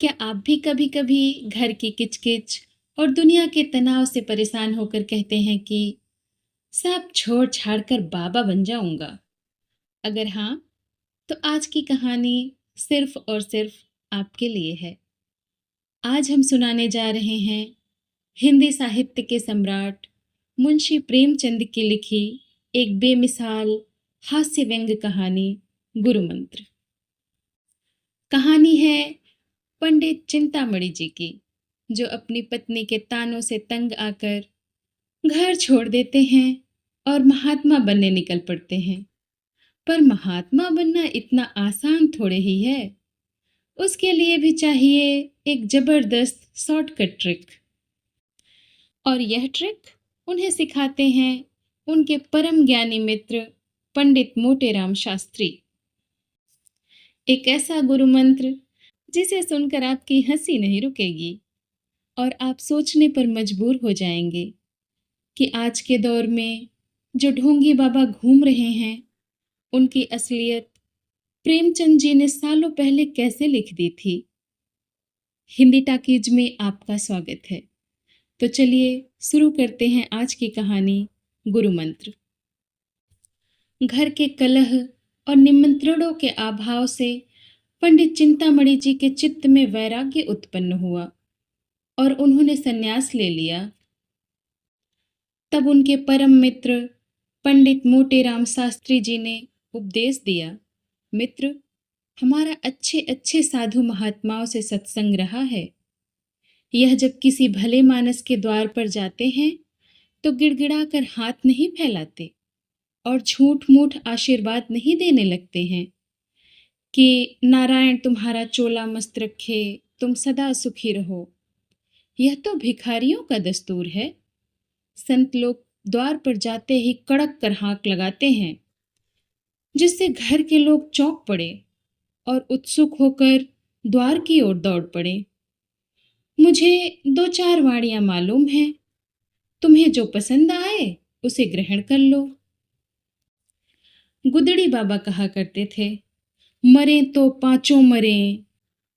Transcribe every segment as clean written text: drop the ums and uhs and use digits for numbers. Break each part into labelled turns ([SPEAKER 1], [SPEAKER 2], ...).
[SPEAKER 1] क्या आप भी कभी-कभी घर की किच-किच और दुनिया के तनाव से परेशान होकर कहते हैं कि सब छोड़-छाड़ कर बाबा बन जाऊँगा? अगर हाँ, तो आज की कहानी सिर्फ़ और सिर्फ़ आपके लिए है। आज हम सुनाने जा रहे हैं हिंदी साहित्य के सम्राट मुंशी प्रेमचंद की लिखी एक बेमिसाल हास्य व्यंग्य कहानी गुरुमंत्र। कहानी है पंडित चिंतामणि जी की, जो अपनी पत्नी के तानों से तंग आकर घर छोड़ देते हैं और महात्मा बनने निकल पड़ते हैं। पर महात्मा बनना इतना आसान थोड़े ही है। उसके लिए भी चाहिए एक जबरदस्त शॉर्टकट ट्रिक। और यह ट्रिक उन्हें सिखाते हैं उनके परम ज्ञानी मित्र पंडित मोटेराम शास्त्री। एक ऐसा गुरु मंत्र जिसे सुनकर आपकी हंसी नहीं रुकेगी और आप सोचने पर मजबूर हो जाएंगे कि आज के दौर में जो ढोंगी बाबा घूम रहे हैं, उनकी असलियत प्रेमचंद जी ने सालों पहले कैसे लिख दी थी। हिंदी टाकीज में आपका स्वागत है। तो चलिए शुरू करते हैं आज की कहानी गुरु मंत्र। घर के कलह और निमंत्रणों के अभाव से पंडित चिंतामणि जी के चित्त में वैराग्य उत्पन्न हुआ और उन्होंने संन्यास ले लिया। तब उनके परम मित्र पंडित मोटेराम शास्त्री जी ने उपदेश दिया, मित्र, हमारा अच्छे अच्छे साधु महात्माओं से सत्संग रहा है। यह जब किसी भले मानस के द्वार पर जाते हैं तो गिड़गिड़ाकर हाथ नहीं फैलाते और झूठ मूठ आशीर्वाद नहीं देने लगते हैं कि नारायण तुम्हारा चोला मस्त रखे, तुम सदा सुखी रहो। यह तो भिखारियों का दस्तूर है। संत लोग द्वार पर जाते ही कड़क कर हाँक लगाते हैं, जिससे घर के लोग चौंक पड़े और उत्सुक होकर द्वार की ओर दौड़ पड़े। मुझे दो चार वाणियां मालूम हैं, तुम्हें जो पसंद आए उसे ग्रहण कर लो। गुदड़ी बाबा कहा करते थे, मरे तो पांचों मरे।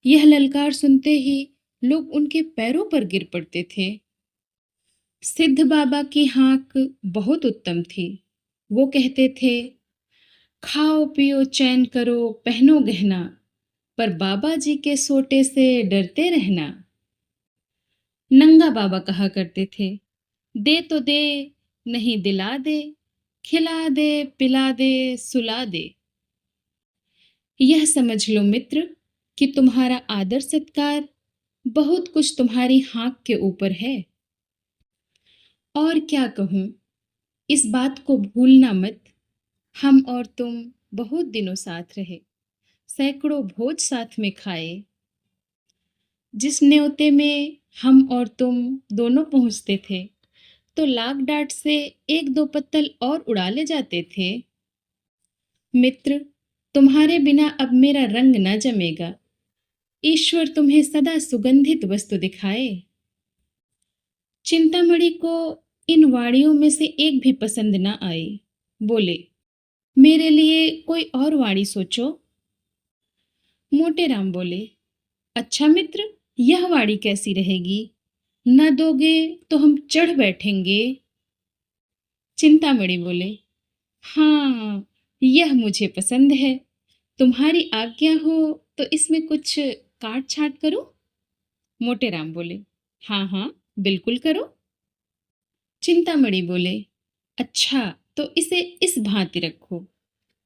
[SPEAKER 1] यह ललकार सुनते ही लोग उनके पैरों पर गिर पड़ते थे। सिद्ध बाबा की हाँक बहुत उत्तम थी। वो कहते थे, खाओ पियो चैन करो पहनो गहना, पर बाबा जी के सोटे से डरते रहना। नंगा बाबा कहा करते थे, दे तो दे, नहीं दिला दे, खिला दे पिला दे सुला दे। यह समझ लो मित्र कि तुम्हारा आदर सत्कार बहुत कुछ तुम्हारी हाँक के ऊपर है। और क्या कहूँ, इस बात को भूलना मत, हम और तुम बहुत दिनों साथ रहे, सैकड़ों भोज साथ में खाए। जिस न्योते में हम और तुम दोनों पहुँचते थे तो लाग डांट से एक दो पत्तल और उड़ा ले जाते थे। मित्र, तुम्हारे बिना अब मेरा रंग न जमेगा। ईश्वर तुम्हें सदा सुगंधित वस्तु दिखाए। चिंतामणि को इन वाणियों में से एक भी पसंद न आई। बोले, मेरे लिए कोई और वाणी सोचो। मोटेराम बोले, अच्छा मित्र, यह वाणी कैसी रहेगी? न दोगे तो हम चढ़ बैठेंगे। चिंतामणि बोले, हाँ, यह मुझे पसंद है। तुम्हारी आज्ञा हो तो इसमें कुछ काट छाट करो। मोटेराम बोले, हाँ हाँ, बिल्कुल करो। चिंतामणि बोले, अच्छा, तो इसे इस भांति रखो,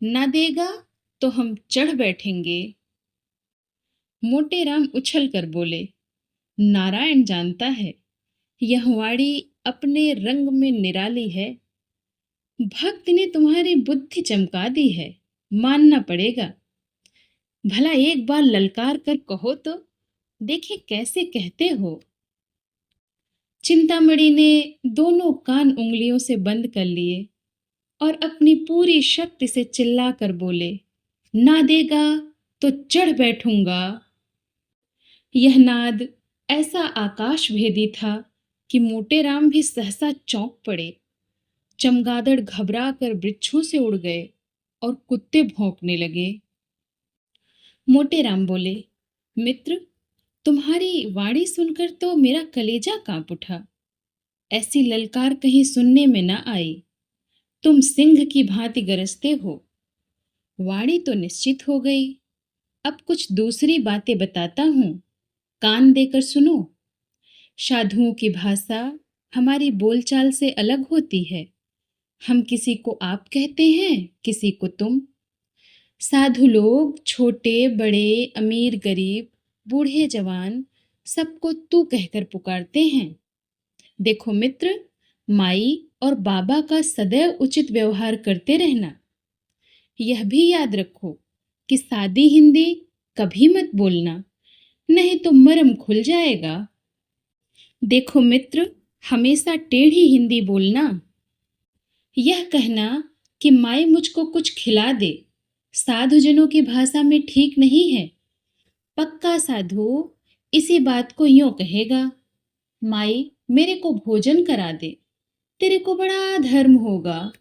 [SPEAKER 1] ना देगा तो हम चढ़ बैठेंगे। मोटेराम उछल कर बोले, नारायण जानता है, यह वाणी अपने रंग में निराली है। भक्त ने तुम्हारी बुद्धि चमका दी है, मानना पड़ेगा। भला एक बार ललकार कर कहो तो देखे कैसे कहते हो। चिंतामणि ने दोनों कान उंगलियों से बंद कर लिए और अपनी पूरी शक्ति से चिल्लाकर बोले, ना देगा तो चढ़ बैठूंगा। यह नाद ऐसा आकाश भेदी था कि मोटेराम भी सहसा चौंक पड़े। चमगादड़ घबरा कर वृक्षों से उड़ गए और कुत्ते भौंकने लगे। मोटेराम बोले, मित्र, तुम्हारी वाणी सुनकर तो मेरा कलेजा काँप उठा। ऐसी ललकार कहीं सुनने में न आई। तुम सिंह की भांति गरजते हो। वाणी तो निश्चित हो गई। अब कुछ दूसरी बातें बताता हूँ, कान देकर सुनो। साधुओं की भाषा हमारी बोलचाल से अलग होती है। हम किसी को आप कहते हैं, किसी को तुम। साधु लोग छोटे बड़े, अमीर गरीब, बूढ़े जवान सबको तू कहकर पुकारते हैं। देखो मित्र, माई और बाबा का सदैव उचित व्यवहार करते रहना। यह भी याद रखो कि सादी हिंदी कभी मत बोलना, नहीं तो मर्म खुल जाएगा। देखो मित्र, हमेशा टेढ़ी हिंदी बोलना। यह कहना कि माई मुझको कुछ खिला दे, साधुजनों की भाषा में ठीक नहीं है। पक्का साधु इसी बात को यूं कहेगा, माई मेरे को भोजन करा दे, तेरे को बड़ा धर्म होगा।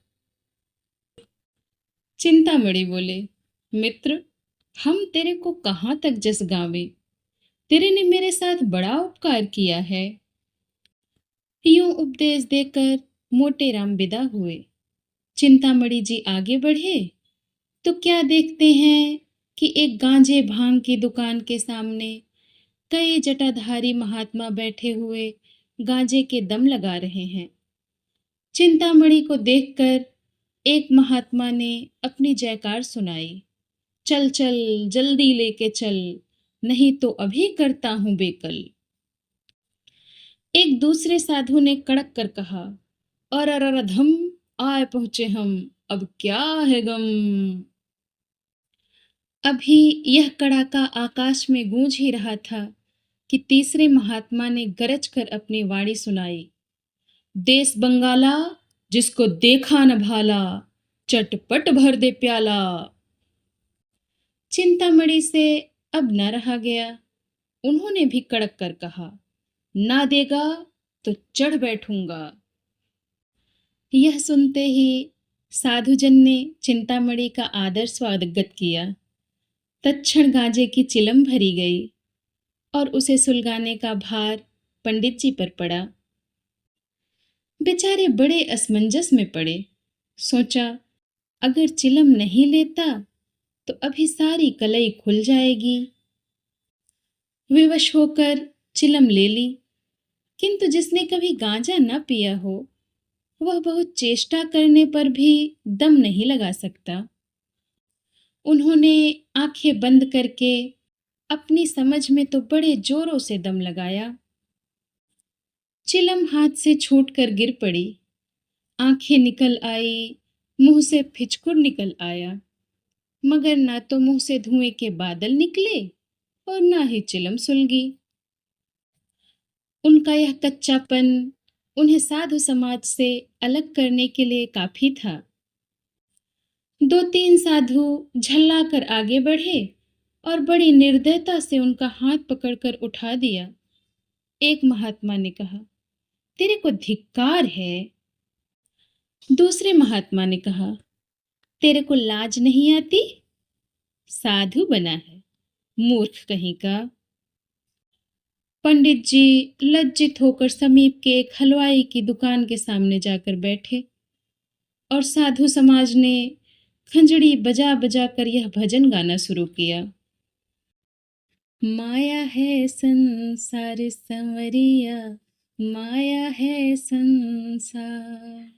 [SPEAKER 1] चिंतामणि बोले, मित्र, हम तेरे को कहाँ तक जस गावें। तेरे ने मेरे साथ बड़ा उपकार किया है। यूं उपदेश देकर मोटे राम विदा हुए। चिंतामणि जी आगे बढ़े तो क्या देखते हैं कि एक गांजे भांग की दुकान के सामने कई जटाधारी महात्मा बैठे हुए गांजे के दम लगा रहे हैं। चिंतामणि को देखकर एक महात्मा ने अपनी जयकार सुनाई, चल चल जल्दी लेके चल, नहीं तो अभी करता हूं बेकल। एक दूसरे साधु ने कड़क कर कहा, और अररधम, आए पहुंचे हम, अब क्या है गम। अभी यह कड़ाका आकाश में गूंज ही रहा था कि तीसरे महात्मा ने गरज कर अपनी वाणी सुनाई, देश बंगाला, जिसको देखा न भाला, चटपट भर दे प्याला। चिंतामणि से अब न रहा गया। उन्होंने भी कड़क कर कहा, ना देगा तो चढ़ बैठूंगा। यह सुनते ही साधुजन ने चिंतामणि का आदर स्वागत किया। तत्क्षण गांजे की चिलम भरी गई और उसे सुलगाने का भार पंडित जी पर पड़ा। बेचारे बड़े असमंजस में पड़े। सोचा, अगर चिलम नहीं लेता तो अभी सारी कलई खुल जाएगी। विवश होकर चिलम ले ली, किंतु जिसने कभी गांजा न पिया हो वह बहुत चेष्टा करने पर भी दम नहीं लगा सकता। उन्होंने आंखें बंद करके अपनी समझ में तो बड़े जोरों से दम लगाया। चिलम हाथ से छूटकर गिर पड़ी। आंखें निकल आई, मुंह से फिचकुर निकल आया, मगर ना तो मुंह से धुएं के बादल निकले और ना ही चिलम सुलगी। उनका यह कच्चापन उन्हें साधु समाज से अलग करने के लिए काफी था। 2-3 साधु झल्ला कर आगे बढ़े और बड़ी निर्दयता से उनका हाथ पकड़कर उठा दिया। एक महात्मा ने कहा, तेरे को धिक्कार है। दूसरे महात्मा ने कहा, तेरे को लाज नहीं आती? साधु बना है, मूर्ख कहीं का। पंडित जी लज्जित होकर समीप के एक हलवाई की दुकान के सामने जाकर बैठे और साधु समाज ने खंजड़ी बजा बजा कर यह भजन गाना शुरू किया। माया है संसार संवरिया, माया है संसार,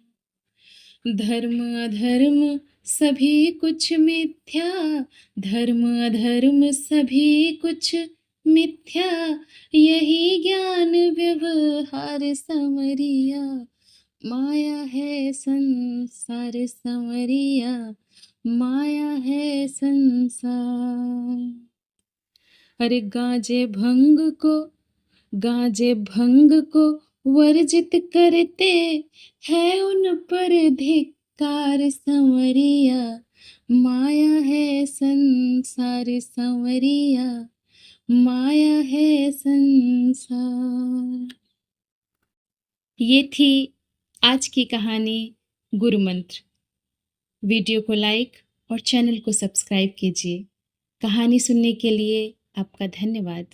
[SPEAKER 1] धर्म अधर्म सभी कुछ मिथ्या, धर्म अधर्म सभी कुछ मिथ्या, यही ज्ञान व्यवहार संवरिया, माया है संसार संवरिया, माया है संसार। अरे गांजे भंग को वर्जित करते हैं उन पर धिक्कार संवरिया, माया है संसार संवरिया, माया है संसार। ये थी आज की कहानी गुरु मंत्र। वीडियो को लाइक और चैनल को सब्सक्राइब कीजिए। कहानी सुनने के लिए आपका धन्यवाद।